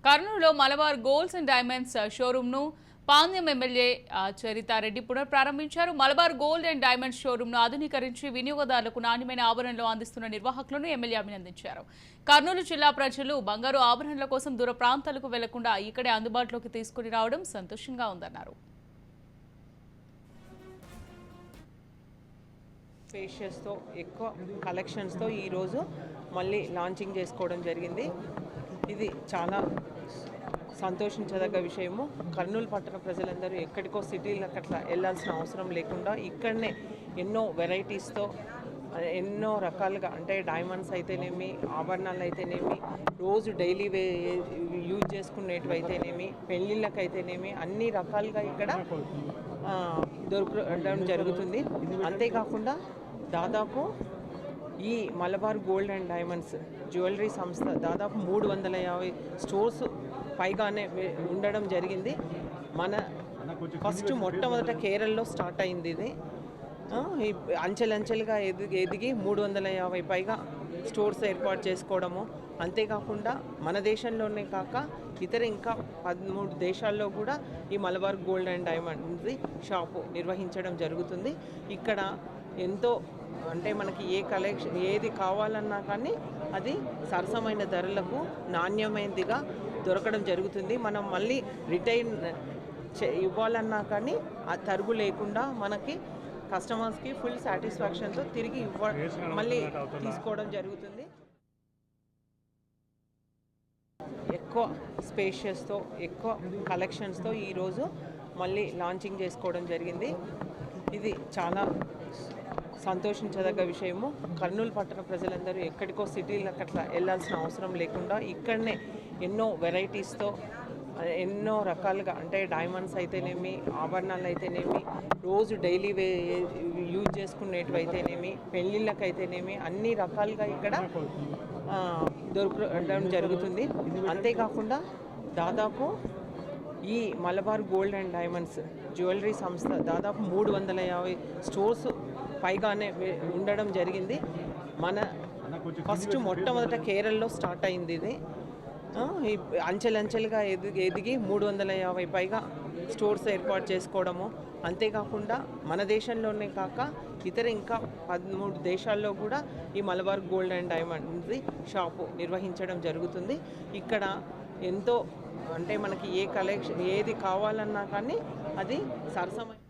కర్నూలులో Malabar golds and diamonds షోరూమ్ను Pandyam MLA Charitha Reddy పునఃప్రారంభించారు. మలబార్ గోల్డ్ అండ్ డైమండ్స్ షోరూమ్ను ఆధునీకరించి వినియోగదారులకు నాణ్యమైన ఆభరణలు అందిస్తున్న నిర్వాహకులను ఎమ్మెల్యే అభినందించారు. కర్నూలు జిల్లా ప్రజలు బంగారు ఆభరణాల కోసం దూర ప్రాంతాలకు వెళ్లకుండా ఇక్కడే అందుబాటులోకి తీసుకుని రావడం సంతోషంగా ఉందన్నారు. స్పేషియస్తో ఎక్కువ కలెక్షన్స్తో ఈరోజు మళ్ళీ లాంచింగ్ చేసుకోవడం జరిగింది. ఇది చాలా సంతోషించదగ్గ విషయము. కర్నూలు పట్టణ ప్రజలందరూ ఎక్కడికో సిటీలకు అట్లా వెళ్ళాల్సిన అవసరం లేకుండా ఇక్కడనే ఎన్నో వెరైటీస్తో ఎన్నో రకాలుగా అంటే డైమండ్స్ అయితేనేమి, ఆభరణాలు అయితేనేమి, రోజు డైలీ యూజ్ చేసుకునేటివి అయితేనేమి, పెళ్ళిళ్ళకి అయితేనేమి అన్ని రకాలుగా ఇక్కడ దొరకడం జరుగుతుంది. అంతేకాకుండా దాదాపు ఈ Malabar gold and diamonds jewellery సంస్థ దాదాపు 350 స్టోర్స్ పైగానే ఉండడం జరిగింది. మన మొట్టమొదట కేరళలో స్టార్ట్ అయింది. ఇది అంచెలంచెలుగా ఎదిగి 350 పైగా స్టోర్స్ ఏర్పాటు చేసుకోవడము. అంతేకాకుండా మన దేశంలోనే కాక ఇతర ఇంకా 13 దేశాల్లో కూడా ఈ Malabar gold and diamonds shop నిర్వహించడం జరుగుతుంది. ఇక్కడ ఎంతో అంటే మనకి ఏ కలెక్షన్ ఏది కావాలన్నా కానీ అది సరసమైన ధరలకు నాణ్యమైనదిగా దొరకడం జరుగుతుంది. మనం మళ్ళీ రిటైన్ ఇవ్వాలన్నా కానీ ఆ తరుగు లేకుండా మనకి కస్టమర్స్కి ఫుల్ సాటిస్ఫాక్షన్తో తిరిగి మళ్ళీ తీసుకోవడం జరుగుతుంది. ఎక్కువ స్పేషియస్తో ఎక్కువ కలెక్షన్స్తో ఈరోజు మళ్ళీ లాంచింగ్ చేసుకోవడం జరిగింది. ఇది చాలా సంతోషించదగ్గ విషయము. కర్నూలు పట్టణ ప్రజలందరూ ఎక్కడికో సిటీలకు అట్లా వెళ్ళాల్సిన అవసరం లేకుండా ఇక్కడనే ఎన్నో వెరైటీస్తో ఎన్నో రకాలుగా అంటే డైమండ్స్ అయితేనేమి, ఆభరణాలు అయితేనేమి, రోజు డైలీ యూజ్ చేసుకునేటివి అయితేనేమి, పెళ్ళిళ్ళకి అయితేనేమి అన్ని రకాలుగా ఇక్కడ దొరకడం జరుగుతుంది. అంతేకాకుండా దాదాపు ఈ Malabar gold and diamonds jewellery సంస్థ దాదాపు 350 స్టోర్స్ పైగానే ఉండడం జరిగింది. మన మొట్టమొదట కేరళలో స్టార్ట్ అయింది. ఇది అంచెలంచెలుగా ఎదిగి 350 పైగా స్టోర్స్ ఏర్పాటు చేసుకోవడము. అంతేకాకుండా మన దేశంలోనే కాక ఇతర ఇంకా 13 దేశాల్లో కూడా ఈ Malabar gold and diamonds shop నిర్వహించడం జరుగుతుంది. ఇక్కడ ఎంతో అంటే మనకి ఏ కలెక్షన్ ఏది కావాలన్నా కానీ అది సరసమైన